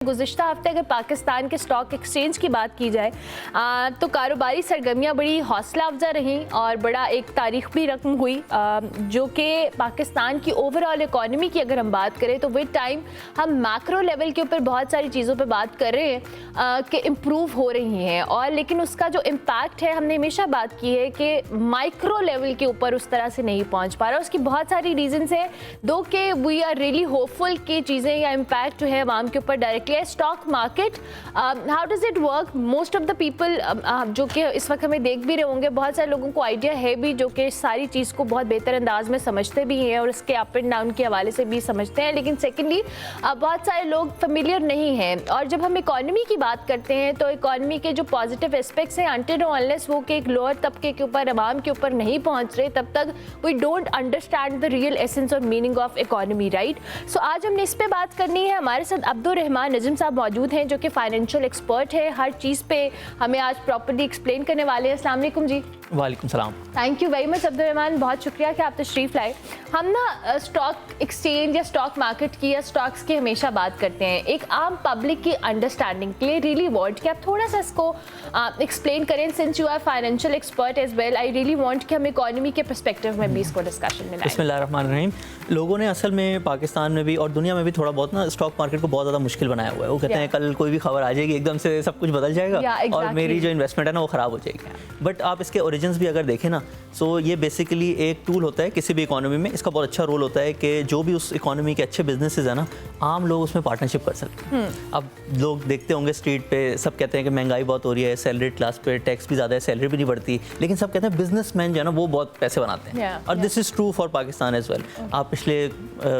गुज़िश्ता हफ्ते अगर पाकिस्तान के स्टॉक एक्सचेंज की बात की जाए तो कारोबारी सरगर्मियाँ बड़ी हौसला अफजा रहीं और बड़ा एक तारीखी रकम हुई जो कि पाकिस्तान की ओवरऑल इकॉनमी की अगर हम बात करें तो विद टाइम हम मैक्रो लेवल के ऊपर बहुत सारी चीज़ों पे बात कर रहे हैं कि इम्प्रूव हो रही हैं और लेकिन उसका जो इम्पैक्ट है हमने हमेशा बात की है कि माइक्रो लेवल के ऊपर उस तरह से नहीं पहुँच पा रहा। उसकी बहुत सारी रीजंस है दो कि वी आर रियली होपफुल कि चीज़ें या इम्पैक्ट जो है आवाम के ऊपर directly stock market how does it work. Most of the people जो कि इस वक्त हमें देख भी रहे होंगे बहुत सारे लोगों को आइडिया है भी जो कि सारी चीज़ को बहुत बेहतर अंदाज में समझते भी हैं और इसके अप एंड डाउन के हवाले से भी समझते हैं, लेकिन सेकेंडली बहुत सारे लोग फेमिलियर नहीं हैं। और जब हम इकॉनमी की बात करते हैं तो इकॉनमी के जो पॉजिटिव एस्पेक्ट्स हैं अनटिल अनलेस वो कि एक लोअर तबके के ऊपर आवाम के ऊपर नहीं पहुँच रहे तब तक we don't understand the real essence और meaning of economy, right. So आज हमने इस पर बात करनी है। हमारे साथ अब्दुल रहमान नजम साहब मौजूद हैं जो कि फाइनेंशियल एक्सपर्ट है, हर चीज़ पे हमें आज प्रॉपर्ली एक्सप्लेन करने वाले हैं। अस्सलाम वालेकुम जी। वालेकुम सलाम। Thank you very much Abdul Rahman, बहुत शुक्रिया कि आप तशरीफ़ लाए। हम ना स्टॉक एक्सचेंज या स्टॉक मार्केट की या स्टॉक्स की हमेशा बात करते हैं। एक आम पब्लिक की अंडरस्टैंडिंग के लिए रियली वांट कि आप थोड़ा सा इसको एक्सप्लेन करें। Since you are financial expert as well, I really want कि हम इकोनॉमी के पर्सपेक्टिव में भी इसको डिस्कशन में लाएं। बिस्मिल्लाहिर्रहमानिर्रहीम। लोगों ने असल में पाकिस्तान में भी और दुनिया में भी थोड़ा बहुत ना स्टॉक मार्केट को बहुत ज़्यादा मुश्किल बनाया हुआ है। वो कहते हैं कल कोई भी खबर आ जाएगी एकदम से सब कुछ बदल जाएगा और मेरी जो इन्वेस्टमेंट है ना वो ख़राब हो जाएगी। बट आप इसके ओरिजिन्स भी अगर देखें ना सो ये बेसिकली एक टूल होता है किसी भी इकोनॉमी में। इसका बहुत अच्छा रोल होता है कि जो भी उस इकोनॉमी के अच्छे बिजनेसेस है ना आम लोग उसमें पार्टनरशिप कर सकते हैं। अब लोग देखते होंगे स्ट्रीट पे सब कहते हैं कि महंगाई बहुत हो रही है, सैलरी क्लास पे टैक्स भी ज़्यादा है, सैलरी भी नहीं बढ़ती, लेकिन सब कहते हैं बिजनेसमैन जो है ना वो बहुत पैसे बनाते हैं और this is true for Pakistan as well. आप पिछले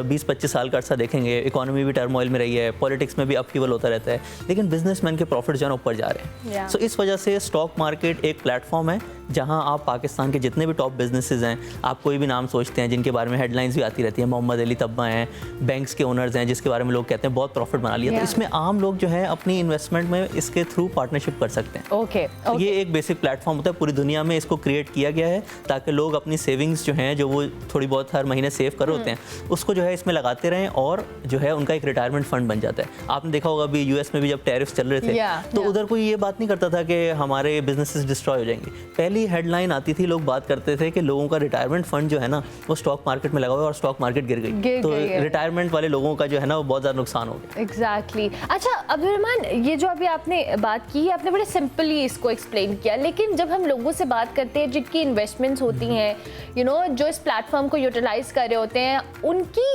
20-25 साल का अर्सा देखेंगे, इकोनॉमी भी टर्मोइल में रही है, पॉलिटिक्स में भी अपहीवल होता रहता है, लेकिन बिजनेसमैन के प्रॉफिट जो है ऊपर जा रहे हैं। सो इस वजह से स्टॉक मार्केट एक प्लेटफॉर्म है जहां आप पाकिस्तान के जितने भी टॉप बिजनेसेस हैं, आप कोई भी नाम सोचते हैं जिनके बारे में हेडलाइंस भी आती रहती हैं, मोहम्मद अली तब्बा हैं, बैंक्स के ओनर्स हैं जिसके बारे में लोग कहते हैं बहुत प्रॉफिट बना लिया, तो इसमें आम लोग जो है अपनी इन्वेस्टमेंट में इसके थ्रू पार्टनरशिप कर सकते हैं। तो ये एक बेसिक प्लेटफॉर्म होता है, पूरी दुनिया में इसको क्रिएट किया गया है ताकि लोग अपनी सेविंग्स जो हैं जो वो थोड़ी बहुत हर महीने सेव कर होते हैं उसको जो है इसमें लगाते रहें और जो है उनका एक रिटायरमेंट फंड बन जाता है। आपने देखा होगा अभी यूएस में भी जब टैरिफ्स चल रहे थे तो उधर कोई ये बात नहीं करता था कि हमारे बिजनेसेस डिस्ट्रॉय हो जाएंगे। पहली हेडलाइन आती थी, लोग बात करते थे कि लोगों का रिटायरमेंट फंड जो है ना वो स्टॉक मार्केट में लगा हुआ है और स्टॉक मार्केट गिर गई, तो रिटायरमेंट वाले लोगों का जो है ना वो बहुत ज़्यादा नुकसान हो गया। एग्जैक्टली। अच्छा अब्दुल रहमान, ये जो अभी आपने बात की आपने बड़े सिंपली इसको एक्सप्लेन किया, लेकिन जब हम लोगों से बात करते हैं जिनकी इन्वेस्टमेंट्स होती हैं जो इस प्लेटफॉर्म को यूटिलाइज कर रहे होते हैं उनकी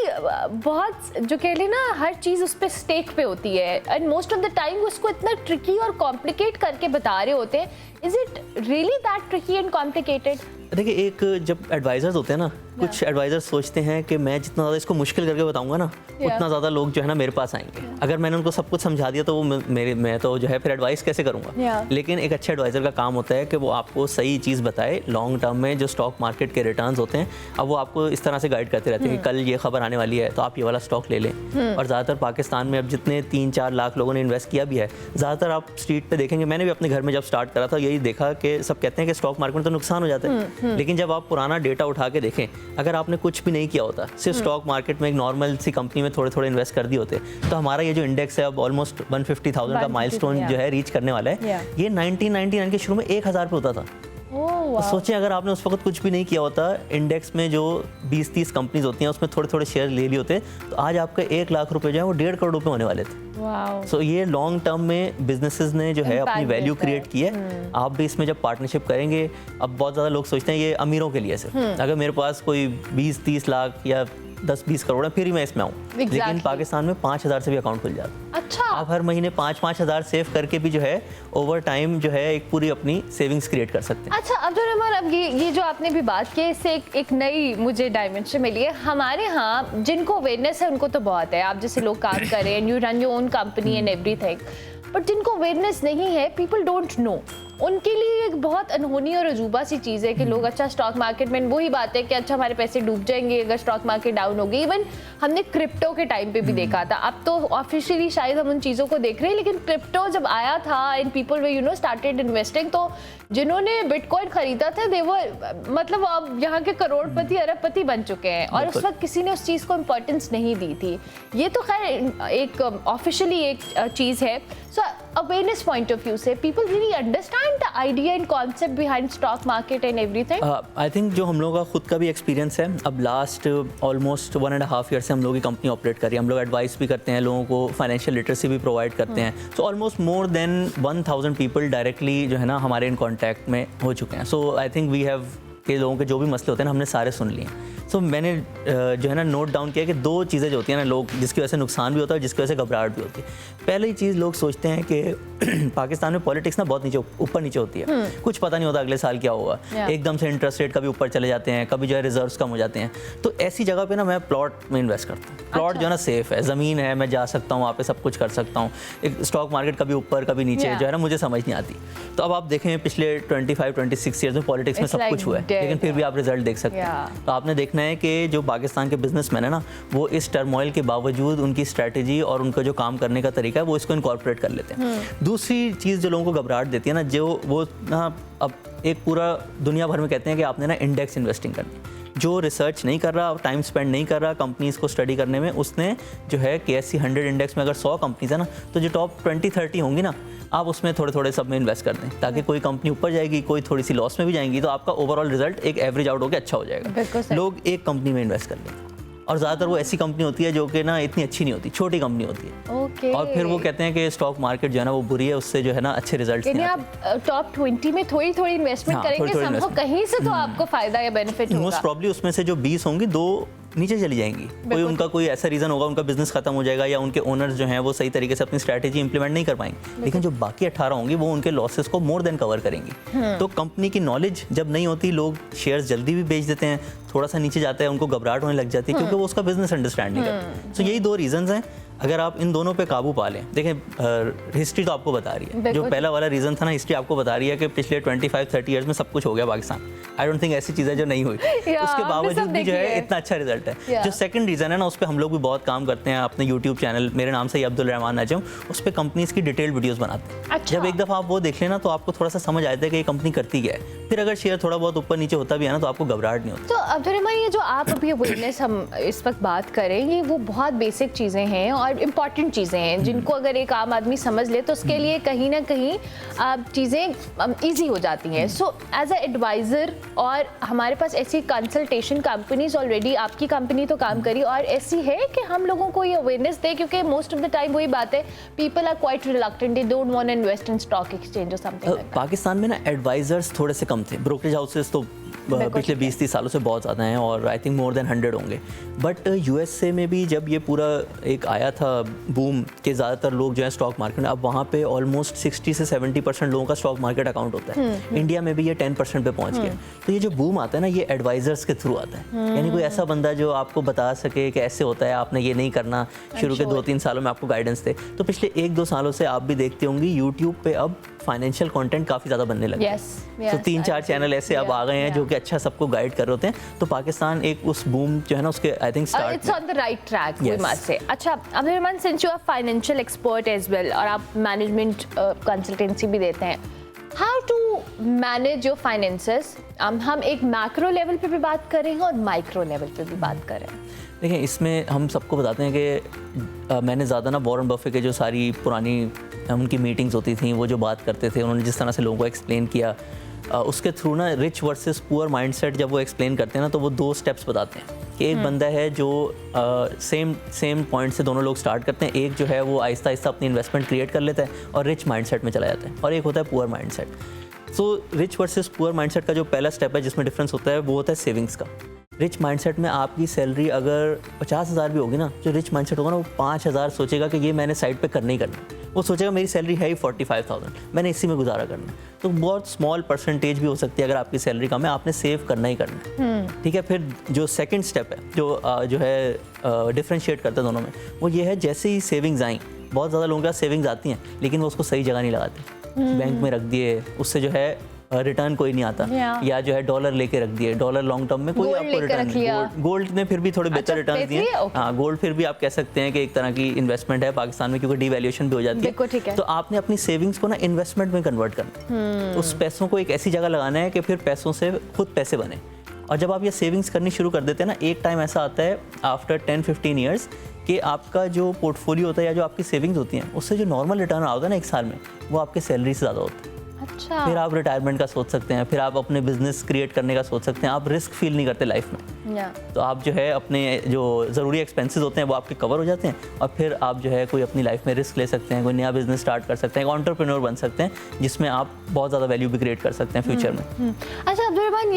बहुत जो कह लें ना हर चीज़ उस पर स्टेक पे होती है and most of the time उसको इतना ट्रिकी और कॉम्प्लिकेट करके बता रहे होते हैं। Is it really that tricky and complicated? देखिए, एक जब एडवाइजर्स होते हैं ना कुछ एडवाइजर्स सोचते हैं कि मैं जितना ज़्यादा इसको मुश्किल करके बताऊंगा ना उतना ज़्यादा लोग जो है ना मेरे पास आएंगे। अगर मैंने उनको सब कुछ समझा दिया तो वो मैं तो जो है फिर एडवाइस कैसे करूँगा। लेकिन एक अच्छे एडवाइज़र का काम होता है कि वो आपको सही चीज़ बताए। लॉन्ग टर्म में जो स्टॉक मार्केट के रिटर्न्स होते हैं अब वो आपको इस तरह से गाइड करते रहते हैं कि कल ये खबर आने वाली है तो आप ये वाला स्टॉक ले लें। और ज़्यादातर पाकिस्तान में अब जितने 3-4 लाख लोगों ने इन्वेस्ट किया भी है, ज़्यादातर आप स्ट्रीट पर देखेंगे, मैंने भी अपने घर में जब स्टार्ट करा था यही देखा कि सब कहते हैं कि स्टॉक मार्केट में तो नुकसान हो जाता है, लेकिन जब आप पुराना डेटा उठा के देखें, अगर आपने कुछ भी नहीं किया होता, सिर्फ स्टॉक मार्केट में एक नॉर्मल सी कंपनी में थोड़े थोड़े इन्वेस्ट कर दिए होते, तो हमारा ये जो इंडेक्स है अब ऑलमोस्ट 150,000 का माइलस्टोन जो है रीच करने वाला है। ये 1999 के शुरू में 1000 पे होता था। तो सोचें अगर आपने उस वक्त कुछ भी नहीं किया होता, इंडेक्स में जो 20-30 कंपनीज होती हैं उसमें थोड़े थोड़े शेयर ले लिए होते, तो आज आपका 1 लाख रुपए जो है वो 1.5 करोड़ रुपए होने वाले थे। सो ये लॉन्ग टर्म में बिजनेसेस ने जो है अपनी वैल्यू क्रिएट की है। आप भी इसमें जब पार्टनरशिप करेंगे, अब बहुत ज़्यादा लोग सोचते हैं ये अमीरों के लिए सिर्फ, अगर मेरे पास कोई 20-30 लाख या 10-20 करोड़ है फिर ही मैं इसमें आऊँ, लेकिन पाकिस्तान में 5,000 से भी अकाउंट खुल जाता है। अच्छा, आप हर महीने 5-5 हज़ार सेव करके भी जो है ओवर टाइम जो है एक पूरी अपनी सेविंग्स क्रिएट कर सकते हैं। अच्छा अब्दुल रहमान, अब ये जो आपने भी बात की इससे एक नई मुझे डायमेंशन मिली है। हमारे यहाँ जिनको अवेयरनेस है उनको तो बहुत है, आप जैसे लोग काम कर रहे हैं, you run your own company and everything, but जिनको अवेयरनेस नहीं है, पीपल डोंट नो उनके लिए एक बहुत अनहोनी और अजूबा सी चीज़ है कि लोग अच्छा स्टॉक मार्केट में, वही बात है कि अच्छा हमारे पैसे डूब जाएंगे अगर स्टॉक मार्केट डाउन होगी। इवन हमने क्रिप्टो के टाइम पे भी देखा था, अब तो ऑफिशियली शायद हम उन चीज़ों को देख रहे हैं, लेकिन क्रिप्टो जब आया था and people way started investing, तो जिन्होंने बिटकॉइन खरीदा था दे वो मतलब अब यहाँ के करोड़पति अरबपति बन चुके हैं, और उस वक्त किसी ने उस चीज़ को इम्पोर्टेंस नहीं दी थी। ये तो खैर एक ऑफिशियली एक चीज़ है। So awareness point of view से people really understand the idea and concept behind stock market and everything. I think जो हम लोगों का खुद का भी एक्सपीरियंस है, अब लास्ट ऑलमोस्ट 1.5 ईयर से हम लोग की कंपनी ऑपरेट कर रही है। हम लोग एडवाइस भी करते हैं, लोगों को फाइनेंशियल लिटरेसी भी प्रोवाइड करते हैं। So almost more than 1000 people directly जो है ना हमारे इन कॉन्टैक्ट में हो चुके हैं। सो आई थिंक वी हैव के लोगों के जो भी मसले होते हैं ना हमने सारे सुन लिए। सो मैंने जो है ना नोट डाउन किया कि 2 चीज़ें जो होती हैं ना, लोग जिसकी वजह से नुकसान भी होता है और जिसकी वजह से घबराहट भी होती है। पहली चीज़, लोग सोचते हैं कि पाकिस्तान में पॉलिटिक्स ना बहुत नीचे ऊपर नीचे होती है, कुछ पता नहीं होता अगले साल क्या होगा। एकदम से इंटरेस्ट रेट कभी ऊपर चले जाते हैं, कभी जो है रिजर्व्स कम हो जाते हैं। तो ऐसी जगह पे ना मैं प्लॉट में इन्वेस्ट करता हूँ। प्लॉट जो है ना सेफ है, ज़मीन है, मैं जा सकता हूँ वहाँ पे, सब कुछ कर सकता हूँ। एक स्टॉक मार्केट कभी ऊपर कभी नीचे जो है ना मुझे समझ नहीं आती। तो अब आप देखें पिछले 25-26 ईयर्स में पॉलिटिक्स में सब कुछ हुआ है, लेकिन फिर भी आप रिजल्ट देख सकते हैं। तो आपने देखना है कि जो पाकिस्तान के बिजनेसमैन है ना, वो इस टर्मोइल के बावजूद उनकी स्ट्रैटेजी और उनका जो काम करने का तरीका है वो इसको इनकॉर्पोरेट कर लेते हैं। दूसरी चीज़ जो लोगों को घबराहट देती है ना, जो वो ना अब एक पूरा दुनिया भर में कहते हैं कि आपने ना इंडेक्स इन्वेस्टिंग करनी है। जो रिसर्च नहीं कर रहा, टाइम स्पेंड नहीं कर रहा कंपनीज़ को स्टडी करने में, उसने जो है KSE 100 इंडेक्स में अगर 100 कंपनीज है ना, तो जो टॉप 20-30 होंगी ना, आप उसमें थोड़े थोड़े सब में इन्वेस्ट कर दें, ताकि कोई कंपनी ऊपर जाएगी, कोई थोड़ी सी लॉस में भी जाएंगी, तो आपका ओवरऑल रिजल्ट एक एवरेज आउट होकर अच्छा हो जाएगा। लोग एक कंपनी में इन्वेस्ट कर लेते हैं, और ज़्यादातर वो ऐसी कंपनी होती है जो कि ना इतनी अच्छी नहीं होती, छोटी कंपनी होती है। और फिर वो कहते हैं कि स्टॉक मार्केट जो है ना वो बुरी है, उससे जो है ना अच्छे रिजल्ट्स नहीं आते। आप टॉप 20 में थोड़ी थोड़ी इन्वेस्टमेंट करेंगे, संभव कहीं से तो आपको फायदा या बेनिफिट होगा। मोस्ट प्रॉब्ली उसमें से जो 20 होंगी, 2 नीचे चली जाएंगी। कोई उनका कोई ऐसा रीज़न होगा, उनका बिजनेस खत्म हो जाएगा, या उनके ओनर्स जो हैं वो सही तरीके से अपनी स्ट्रैटेजी इंप्लीमेंट नहीं कर पाएंगे। लेकिन जो बाकी 18 होंगी वो उनके लॉसेस को मोर देन कवर करेंगी। तो कंपनी की नॉलेज जब नहीं होती, लोग शेयर्स जल्दी भी बेच देते हैं, थोड़ा सा नीचे जाता है उनको घबराहट होने लग जाती है, क्योंकि वो उसका बिजनेस अंडरस्टैंड नहीं करते। तो यही 2 रीजंस हैं। अगर आप इन दोनों पे काबू पा लें, देखें हिस्ट्री तो आपको बता रही है, जो पहला वाला रीज़न था ना, हिस्ट्री आपको बता रही है कि पिछले 25-30 ईयर्स में सब कुछ हो गया पाकिस्तान। आई डोंट थिंक ऐसी चीज़ें जो नहीं हुई, उसके बावजूद भी जो है इतना अच्छा रिजल्ट है। जो सेकंड रीज़न है ना, उस पर हम लोग भी बहुत काम करते हैं अपने यूट्यूब चैनल, मेरे नाम से ही अब्दुल रहमान नजम, उस पर कंपनीज की डिटेल्ड वीडियोज़ बनाते हैं। जब एक दफ़ा आप वो देख लेना, तो आपको थोड़ा सा समझ आता है कि ये कंपनी करती क्या है। फिर अगर शेयर थोड़ा बहुत ऊपर नीचे होता भी है ना, तो आपको घबराहट नहीं होती। तो अब्दुल रहमान, ये जो आप अभी अवेयरनेस हम इस वक्त बात करें, ये वो बहुत बेसिक चीज़ें हैं और इम्पॉर्टेंट चीज़ें हैं, जिनको अगर एक आम आदमी समझ ले तो उसके लिए कहीं ना कहीं चीज़ें ईजी हो जाती हैं। सो एज अ एडवाइज़र, और हमारे पास ऐसी कंसल्टेशन कंपनीज ऑलरेडी, आपकी कंपनी तो काम करी और ऐसी है कि हम लोगों को ये अवेयरनेस दे, क्योंकि मोस्ट ऑफ द टाइम वही बात है, people are quite reluctant, they don't want to invest in stock exchange और समथिंग लाइक दैट। पाकिस्तान में ना एडवाइजर्स थोड़े से कम थे, ब्रोकरेज हाउसेस तो पिछले 20-30 सालों से बहुत ज़्यादा हैं, और आई थिंक मोर देन 100 होंगे। बट USA में भी जब ये पूरा एक आया था बूम के ज़्यादातर लोग जो है स्टॉक मार्केट में, अब वहाँ पे ऑलमोस्ट 60 से 70% लोगों का स्टॉक मार्केट अकाउंट होता है। इंडिया में भी ये 10% पे पहुँच गया। तो ये जो बूम आता है ना, ये एडवाइजर्स के थ्रू आता है, यानी कोई ऐसा बंदा जो आपको बता सके कि ऐसे होता है, आपने ये नहीं करना, शुरू के 2-3 सालों में आपको गाइडेंस दे। तो पिछले 1-2 सालों से आप भी देखते होंगे यूट्यूब पे अब फाइनेंशियल कंटेंट काफ़ी ज़्यादा बनने लगे हैं। तो 3-4 चैनल ऐसे अब आ गए हैं जो कि अच्छा सबको गाइड कर रहे होते हैं। तो पाकिस्तान एक उस बूम जो है ना उसके I think start it's on the right track, we must say. अच्छा Abdul Rahman, since you are financial expert as well, और आप मैनेजमेंट कंसल्टेंसी भी देते हैं, how to manage your finances? हम एक मैक्रो लेवल पे भी बात करेंगे और माइक्रो लेवल पे भी बात करें। देखिए, इसमें हम सबको बताते हैं कि मैंने ज़्यादा ना वॉरेन बफे के जो सारी पुरानी उनकी मीटिंग्स होती थी, वो जो बात करते थे, उन्होंने जिस तरह से लोगों को एक्सप्लेन किया, उसके थ्रू ना रिच वर्सेस पुअर माइंडसेट जब वो एक्सप्लेन करते हैं ना, तो वो 2 स्टेप्स बताते हैं कि एक बंदा है जो सेम पॉइंट से दोनों लोग स्टार्ट करते हैं। एक जो है वो आहिस्ता आहिस्ता अपनी इन्वेस्टमेंट क्रिएट कर लेता है और रिच माइंडसेट में चला जाता है, और एक होता है poor mindset. So rich versus poor mindset का जो पहला स्टेप है जिसमें डिफरेंस होता है, वो होता है सेविंग्स का। रिच माइंडसेट में आपकी सैलरी अगर 50,000 भी होगी ना, जो रिच माइंडसेट होगा ना, वो 5,000 सोचेगा कि ये मैंने साइड पे करना ही करना है। वो सोचेगा मेरी सैलरी है ही 45,000, मैंने इसी में गुजारा करना है। तो बहुत स्मॉल परसेंटेज भी हो सकती है, अगर आपकी सैलरी कम है, आपने सेव करना ही करना है। ठीक है। फिर जो सेकंड स्टेप है, जो है डिफ्रेंशिएट करता है दोनों में, वो ये है जैसे ही सेविंग्स आई, बहुत ज़्यादा लोगों के पास सेविंग्स आती हैं लेकिन वो उसको सही जगह नहीं लगाते। बैंक में रख दिए, उससे जो है रिटर्न कोई नहीं आता, या जो है डॉलर लेके रख दिए, डॉलर लॉन्ग टर्म में कोई आपको रिटर्न नहीं। गोल्ड ने फिर भी थोड़े बेहतर रिटर्न दिए। हाँ, गोल्ड फिर भी आप कह सकते हैं कि एक तरह की इन्वेस्टमेंट है पाकिस्तान में, क्योंकि डिवैल्यूएशन भी हो जाती है। तो आपने अपनी सेविंग्स को ना इन्वेस्टमेंट में कन्वर्ट करना है, उस पैसों को एक ऐसी जगह लगाना है कि फिर पैसों से खुद पैसे बने। और जब आप ये सेविंग्स करनी शुरू कर देते हैं ना, एक टाइम ऐसा आता है आफ्टर 10-15 ईयर्स कि आपका जो पोर्टफोलियो होता है या जो आपकी सेविंग्स होती हैं, उससे जो नॉर्मल रिटर्न आता है ना एक साल में, वो आपके सैलरी से ज़्यादा होता है। अच्छा। फिर आप रिटायरमेंट का सोच सकते हैं, फिर आप अपने बिजनेस क्रिएट करने का सोच सकते हैं, आप रिस्क फील नहीं करते लाइफ में। तो आप जो है अपने जो ज़रूरी एक्सपेंसेस होते हैं वो आपके कवर हो जाते हैं, और फिर आप जो है कोई अपनी लाइफ में रिस्क ले सकते हैं, कोई नया बिजनेस स्टार्ट कर सकते हैं, एक एंटरप्रेन्योर बन सकते हैं, जिसमें आप बहुत ज़्यादा वैल्यू भी क्रिएट कर सकते हैं फ्यूचर में। अच्छा अब्दुर्रहमान,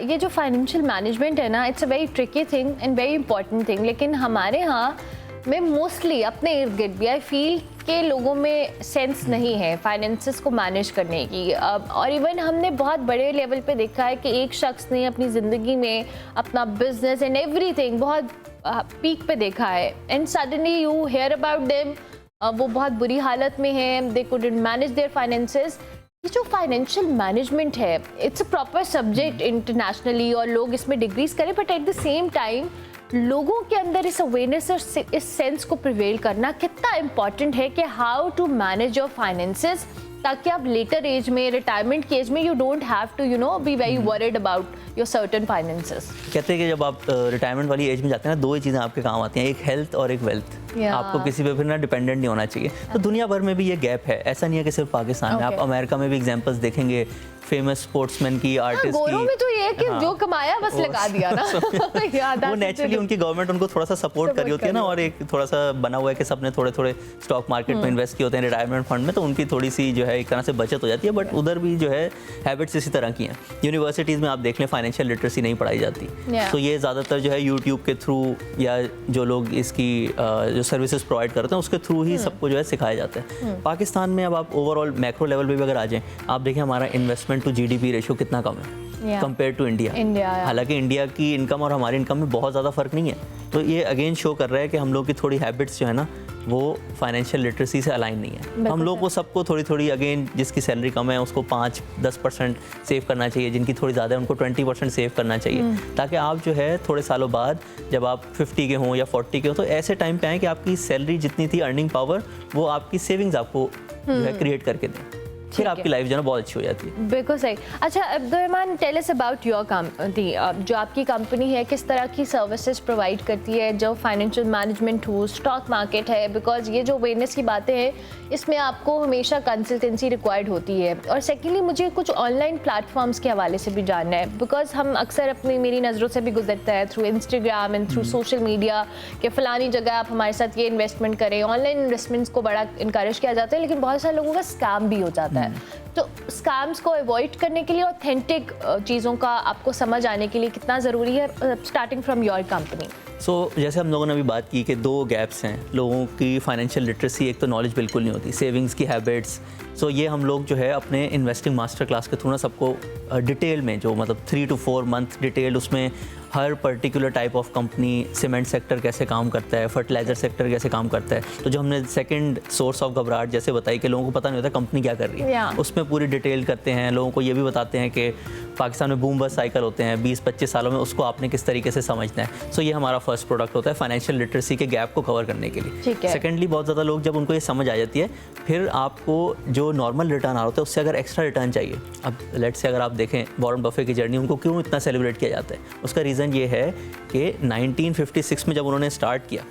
ये जो फाइनेंशियल मैनेजमेंट है ना, it's a very tricky thing and very important thing, लेकिन हमारे यहाँ मैं मोस्टली अपने इर्द गिर्द भी आई फील के लोगों में सेंस नहीं है फाइनेंसेस को मैनेज करने की। और इवन हमने बहुत बड़े लेवल पे देखा है कि एक शख्स ने अपनी ज़िंदगी में अपना बिजनेस एंड एवरीथिंग बहुत पीक पे देखा है, and suddenly you hear about them, वो बहुत बुरी हालत में है, they couldn't manage their finances. ये जो फाइनेंशियल मैनेजमेंट है, it's a proper subject internationally, और लोग इसमें डिग्रीज करें, but at the same time लोगों के अंदर इस अवेयरनेस और इस सेंस को प्रिवेल करना कितना इम्पॉर्टेंट है कि how to manage your finances, ताकि आप लेटर एज में, रिटायरमेंट की एज में, you don't have to be very worried about your certain finances. कहते हैं कि जब आप रिटायरमेंट वाली एज में जाते हैं ना, दो ही चीज़ें आपके काम आती हैं, एक हेल्थ और एक वेल्थ। आपको किसी पे फिर ना डिपेंडेंट नहीं होना चाहिए। तो दुनिया भर में भी ये गैप है, ऐसा नहीं है कि सिर्फ पाकिस्तान में। आप अमेरिका में भी एग्जांपल्स देखेंगे फेमस स्पोर्ट्समैन की, आर्टिस्ट की। में तो ये है कि जो कमाया बस लगा दिया ना। वो नेचुरली उनकी गवर्नमेंट उनको थोड़ा सा सपोर्ट कर रही होती है ना, और एक थोड़ा सा बना हुआ है कि सबने थोड़े थोड़े स्टॉक मार्केट में इन्वेस्ट किए होते हैं रिटायरमेंट फंड में, तो उनकी थोड़ी सी जो है एक तरह से बचत हो जाती है। बट उधर भी जो है हैबिट्स इसी तरह की हैं। यूनिवर्सिटीज़ में आप देख लें फाइनेंशियल लिटरेसी नहीं पढ़ाई जाती, तो ये ज़्यादातर जो है यूट्यूब के थ्रू या जो लोग इसकी जो सर्विसेज प्रोवाइड करते हैं उसके थ्रू ही सबको जो है सिखाया जाता है। पाकिस्तान में अब आप ओवरऑल मैक्रो लेवल पे भी अगर आ जाएं, आप देखें हमारा इन्वेस्टमेंट टू जीडीपी रेशियो कितना कम है कंपेयर टू इंडिया। हालांकि इंडिया की इनकम और हमारी इनकम में बहुत ज़्यादा फर्क नहीं है। तो ये अगेन शो कर रहा है कि हम लोग की थोड़ी हैबिट्स जो है ना, वो फाइनेंशियल लिटरेसी से अलाइन नहीं है। हम लोग को सबको थोड़ी थोड़ी, अगेन जिसकी सैलरी कम है उसको 5-10% सेव करना चाहिए, जिनकी थोड़ी ज़्यादा है उनको 20% सेव करना चाहिए, ताकि आप जो है थोड़े सालों बाद जब आप 50 के हों या 40 के हों, तो ऐसे टाइम पे आए कि आपकी सैलरी जितनी थी, अर्निंग पावर, वो आपकी सेविंग्स आपको जो है क्रिएट करके दें, फिर आपकी लाइफ जो है बहुत अच्छी हो जाती है। बिल्कुल सही। अच्छा Abdurrahman, tell us about your company, जो आपकी कंपनी है किस तरह की सर्विसेज प्रोवाइड करती है, जो फाइनेंशियल मैनेजमेंट हो, स्टॉक मार्केट है, बिकॉज ये जो अवेयरनेस की बातें हैं इसमें आपको हमेशा कंसल्टेंसी रिक्वायर्ड होती है। और सेकेंडली मुझे कुछ ऑनलाइन प्लेटफॉर्म्स के हवाले से भी जानना है, बिकॉज हम अक्सर अपनी, मेरी नज़रों से भी गुजरता है through Instagram and through social media कि फ़लानी जगह आप हमारे साथ ये इन्वेस्टमेंट करें। ऑनलाइन इन्वेस्टमेंट्स को बड़ा इंकरेज किया जाता है, लेकिन बहुत सारे लोगों का स्कैम भी हो जाता है। तो स्कैम्स को अवॉइड करने के लिए ऑथेंटिक चीज़ों का आपको समझ आने के लिए कितना ज़रूरी है, स्टार्टिंग फ्रॉम योर कंपनी? जैसे हम लोगों ने अभी बात की कि दो गैप्स हैं लोगों की फाइनेंशियल लिटरेसी। एक तो नॉलेज बिल्कुल नहीं होती, सेविंग्स की हैबिट्स। ये हम लोग जो है अपने इन्वेस्टिंग मास्टर क्लास के थ्रू ना सबको डिटेल में, जो मतलब 3 to 4 मंथ डिटेल, उसमें हर particular type of company, cement sector कैसे काम करता है, फर्टिलाइजर सेक्टर कैसे काम करता है, तो जो हमने सेकंड सोर्स ऑफ घबराहट जैसे बताई कि लोगों को पता नहीं होता कंपनी क्या कर रही है, उसमें पूरी डिटेल करते हैं। लोगों को ये भी बताते हैं कि पाकिस्तान में बूम बस्ट साइकिल होते हैं 20-25 सालों में, उसको आपने किस तरीके से समझना है। ये हमारा फर्स्ट प्रोडक्ट होता है फाइनेंशियल लिटरेसी के गैप को कवर करने के लिए। सेकेंडली, बहुत ज़्यादा लोग जब उनको ये समझ आ जाती है, फिर आपको जो नॉर्मल रिटर्न आ रहा होता है उससे अगर एक्स्ट्रा रिटर्न चाहिए, अब लेट से अगर आप देखें वॉरेन बफे की जर्नी, उनको क्यों इतना सेलिब्रेट किया जाता है, उसका रीज़न ये है कि 1956 में जब उन्होंने स्टार्ट किया,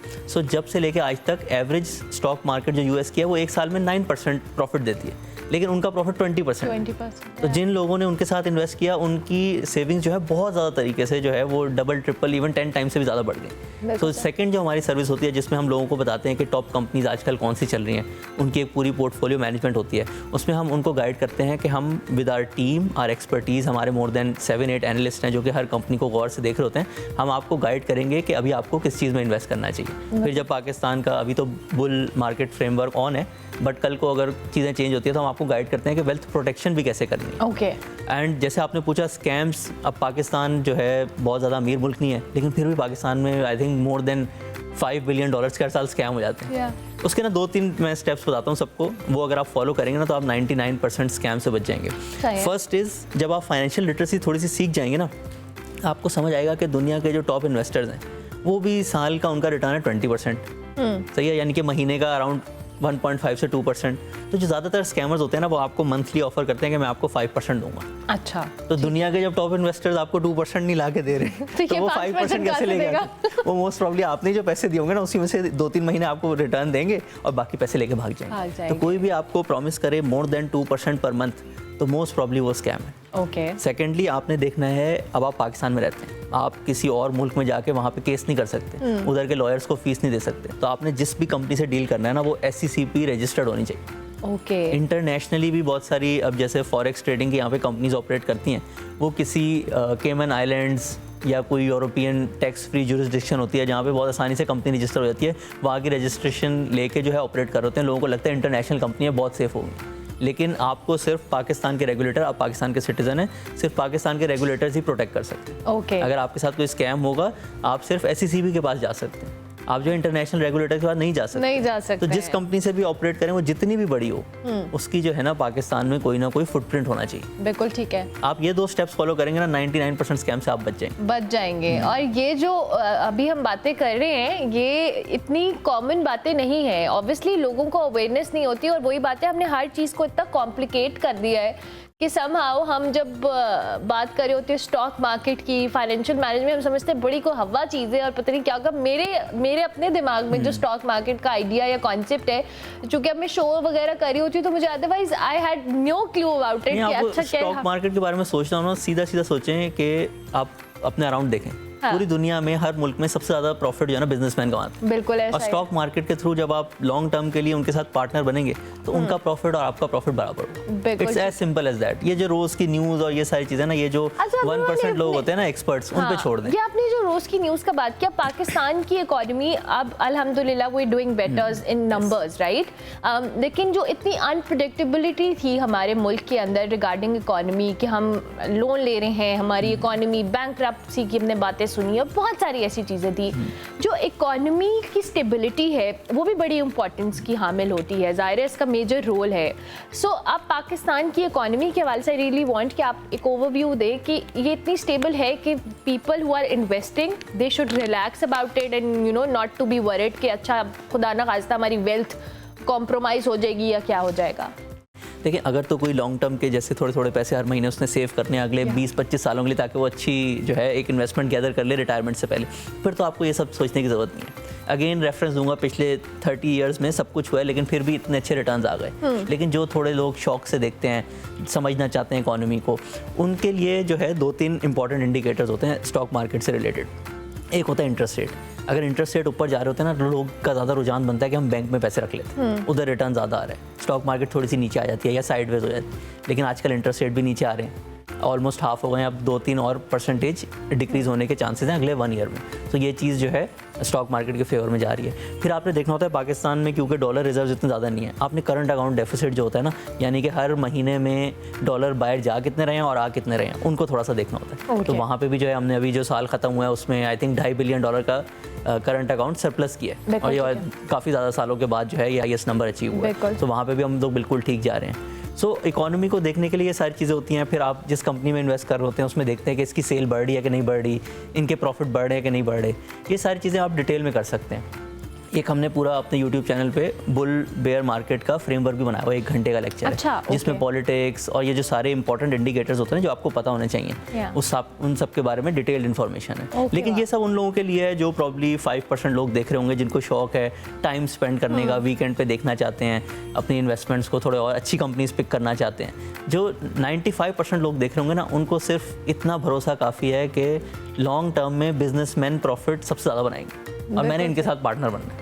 जब से लेके आज तक एवरेज स्टॉक मार्केट जो यूएस की है वो एक साल में 9% प्रॉफिट देती है, लेकिन उनका प्रॉफिट 20%। तो जिन लोगों ने उनके साथ इन्वेस्ट किया, उनकी सेविंग्स जो है बहुत ज़्यादा तरीके से जो है वो डबल, ट्रिपल, इवन 10 टाइम से भी ज़्यादा बढ़ गई। तो सेकंड जो हमारी सर्विस होती है, जिसमें हम लोगों को बताते हैं कि टॉप कंपनीज आजकल कौन सी चल रही हैं, उनकी एक पूरी पोर्टफोलियो मैनेजमेंट होती है। उसमें हम उनको गाइड करते हैं कि हम with our team, our expertise, हमारे मोर देन 7-8 एनालिस्ट हैं जो कि हर कंपनी को गौर से देख रहे होते हैं, हम आपको गाइड करेंगे कि अभी आपको किस चीज़ में इन्वेस्ट करना चाहिए। फिर जब पाकिस्तान का अभी तो बुल मार्केट फ्रेमवर्क ऑन है, बट कल को अगर चीज़ें चेंज होती है तो हम आपको गाइड करते हैं कि वेल्थ प्रोटेक्शन भी कैसे करनी है। ओके। एंड जैसे आपने पूछा स्कैम्स, अब पाकिस्तान जो है बहुत ज़्यादा अमीर मुल्क नहीं है, लेकिन फिर भी पाकिस्तान में I think more than $5 billion के हर साल स्कैम हो जाते हैं। उसके ना 2-3 मैं स्टेप्स बताता हूँ सबको, वो अगर आप फॉलो करेंगे ना तो आप 99% स्कैम से बच जाएंगे। फर्स्ट इज़, जब आप फाइनेंशियल लिटरेसी थोड़ी सी सीख जाएंगे ना, आपको समझ आएगा कि दुनिया के जो टॉप इन्वेस्टर्स हैं वो भी साल का उनका रिटर्न है 20%, सही है, यानी कि महीने का अराउंड 1.5 से 2%। तो जो ज़्यादातर स्कैमर्स होते हैं ना वो आपको मंथली ऑफर करते हैं कि मैं आपको 5% दूंगा। अच्छा, तो दुनिया के जब टॉप इन्वेस्टर्स आपको 2% नहीं ला के दे रहे तो वो 5% कैसे लेगा? वो मोस्ट प्रॉब्ली आपने जो पैसे दिए होंगे ना उसी में से 2-3 महीने आपको रिटर्न देंगे और बाकी पैसे लेके भाग जाएंगे। तो कोई भी आपको प्रॉमिस करे मोर देन 2% पर मंथ तो मोस्ट प्रॉब्ली वो स्कैम है। ओके। सेकेंडली, आपने देखना है, अब आप पाकिस्तान में रहते हैं, आप किसी और मुल्क में जाके वहाँ पे केस नहीं कर सकते, उधर के लॉयर्स को फीस नहीं दे सकते, तो आपने जिस भी कंपनी से डील करना है ना वो SCCP रजिस्टर्ड होनी चाहिए। ओके। इंटरनेशनली भी बहुत सारी, अब जैसे फॉरेक्स ट्रेडिंग की यहाँ पे कंपनीज ऑपरेट करती हैं, वो किसी केमन आइलैंड्स या कोई यूरोपियन टैक्स फ्री जुरिस्डिक्शन होती है जहाँ पे बहुत आसानी से कंपनी रजिस्टर हो जाती है, वहाँ की रजिस्ट्रेशन लेके जो है ऑपरेट कर होते हैं। लोगों को लगता है इंटरनेशनल कंपनी है, बहुत सेफ होंगी, लेकिन आपको सिर्फ पाकिस्तान के रेगुलेटर, आप पाकिस्तान के सिटीजन हैं, सिर्फ पाकिस्तान के रेगुलेटर्स ही प्रोटेक्ट कर सकते हैं। ओके। अगर आपके साथ कोई स्कैम होगा आप सिर्फ SCCP के पास जा सकते हैं, आप जो इंटरनेशनल रेगुलेटर के पास नहीं जा सकते। तो जिस कंपनी से भी ऑपरेट करें वो जितनी भी बड़ी हो, उसकी जो है ना पाकिस्तान में कोई ना कोई फुटप्रिंट होना चाहिए। बिल्कुल ठीक है। आप ये 2 स्टेप्स फॉलो करेंगे ना 99% स्कैम से आप बच जाएंगे। और ये जो अभी हम बातें कर रहे हैं ये इतनी कॉमन बातें नहीं है, ऑब्वियसली लोगों को अवेयरनेस नहीं होती, और वही बातें हमने हर चीज़ को इतना कॉम्प्लिकेट कर दिया है कि समहाउ हम जब बात कर रहे होते हैं स्टॉक मार्केट की, फाइनेंशियल मैनेजमेंट, हम समझते हैं बड़ी को हवा चीज़ें और पता नहीं क्या होगा। मेरे अपने दिमाग में जो स्टॉक मार्केट का आइडिया या कॉन्सेप्ट है, चूंकि अब मैं शो वगैरह कर रही होती हूँ तो मुझे otherwise I had no clue about it कि अच्छा स्टॉक मार्केट के बारे में सोचना हो ना, सीधा सोचें कि आप अपने अराउंड देखें। हाँ। पूरी दुनिया में हर मुल्क में सबसे ज्यादा प्रॉफिट जो है ना बिजनेसमैन कमाते हैं। बिल्कुल ऐसा। और स्टॉक मार्केट के थ्रू जब आप लॉन्ग टर्म के लिए उनके साथ पार्टनर बनेंगे तो उनका प्रॉफिट और आपका प्रॉफिट बराबर होगा। It's as simple as that. ये जो रोज की न्यूज और ये सारी चीजें ना, ये जो 1% लोग होते हैं ना एक्सपर्ट्स, उन पे छोड़ दें। ये आपने जो रोज की न्यूज का बात किया, पाकिस्तान की इकोनॉमी अब अल्हम्दुलिल्लाह we doing better in numbers, right, लेकिन जो इतनी अनप्रेडिक्टेबिलिटी थी हमारे मुल्क के अंदर रिगार्डिंग इकोनॉमी कि हम लोन ले रहे हैं, हमारी इकोनॉमी बैंकरप्सी की हमने बातें सुनी है, बहुत सारी ऐसी चीज़ें थी। जो इकोनॉमी की स्टेबिलिटी है वो भी बड़ी इंपॉर्टेंस की हामिल होती है, ज़ाहिर है इसका मेजर रोल है। सो अब पाकिस्तान की इकोनॉमी के हवाले से रियली वांट कि आप एक ओवरव्यू दें कि ये इतनी स्टेबल है कि people who are investing they should relax about it and you know not to be worried कि अच्छा खुदा ना खास्ता हमारी वेल्थ कॉम्प्रोमाइज़ हो जाएगी या क्या हो जाएगा। देखिए, अगर तो कोई लॉन्ग टर्म के जैसे थोड़े थोड़े पैसे हर महीने उसने सेव करने अगले 20-25 सालों के लिए, ताकि वो अच्छी जो है एक इन्वेस्टमेंट गैदर कर ले रिटायरमेंट से पहले, फिर तो आपको ये सब सोचने की ज़रूरत नहीं है। अगेन रेफरेंस दूंगा, पिछले 30 ईयर्स में सब कुछ हुआ है लेकिन फिर भी इतने अच्छे रिटर्न्स आ गए। लेकिन जो थोड़े लोग शौक से देखते हैं, समझना चाहते हैं इकोनॉमी को, उनके लिए जो है 2-3 इंपॉर्टेंट इंडिकेटर्स होते हैं स्टॉक मार्केट से रिलेटेड। एक होता है इंटरेस्ट रेट। अगर इंटरेस्ट रेट ऊपर जा रहे होते हैं ना तो लोग का ज़्यादा रुझान बनता है कि हम बैंक में पैसे रख लेते हैं, उधर रिटर्न ज़्यादा आ रहे हैं, स्टॉक मार्केट थोड़ी सी नीचे आ जाती है या साइडवेज हो जाती है। लेकिन आजकल इंटरेस्ट रेट भी नीचे आ रहे हैं, ऑलमोस्ट हाफ हो गए, अब 2-3 और परसेंटेज डिक्रीज होने के चांसेस हैं अगले 1 ईयर में। तो ये चीज़ जो है स्टॉक मार्केट के फेवर में जा रही है। फिर आपने देखना होता है पाकिस्तान में क्योंकि डॉलर रिजर्व इतने ज़्यादा नहीं है, आपने करंट अकाउंट डेफिसिट जो होता है ना, यानी कि हर महीने में डॉलर बाहर जा कितने रहे हैं और आ कितने रहे हैं, उनको थोड़ा सा देखना होता है। तो वहाँ पे भी जो है हमने अभी जो साल ख़त्म हुआ है उसमें आई थिंक $2.5 बिलियन का करंट अकाउंट सरप्लस किया है, और ये काफ़ी ज़्यादा सालों के बाद जो है ये हाईएस्ट नंबर अचीव हुआ है। तो वहाँ पे भी हम लोग बिल्कुल ठीक जा रहे हैं। सो इकोनॉमी को देखने के लिए ये सारी चीज़ें होती हैं। फिर आप जिस कंपनी में इन्वेस्ट कर रहे होते हैं उसमें देखते हैं कि इसकी सेल बढ़ रही है कि नहीं बढ़ रही, इनके प्रॉफिट बढ़ रहे हैं कि नहीं बढ़ रहे। ये सारी चीज़ें आप डिटेल में कर सकते हैं। एक हमने पूरा अपने YouTube चैनल पे बुल बेयर मार्केट का फ्रेमवर्क भी बनाया हुआ, 1 घंटे का लेक्चर है, जिसमें पॉलिटिक्स और ये जो सारे इंपॉर्टेंट इंडिकेटर्स होते हैं जो आपको पता होने चाहिए, उन सब के बारे में डिटेल्ड इन्फॉर्मेशन है। लेकिन ये सब उन लोगों के लिए है जो प्रॉब्ली 5% लोग देख रहे होंगे, जिनको शौक है टाइम स्पेंड करने का, वीकेंड पे देखना चाहते हैं, अपनी इन्वेस्टमेंट्स को थोड़े और अच्छी कंपनीज पिक करना चाहते हैं। जो 95% लोग देख रहे होंगे ना, उनको सिर्फ इतना भरोसा काफ़ी है कि लॉन्ग टर्म में बिजनेसमैन प्रॉफिट सबसे ज़्यादा बनाएंगे और मैंने इनके साथ पार्टनर बनना है।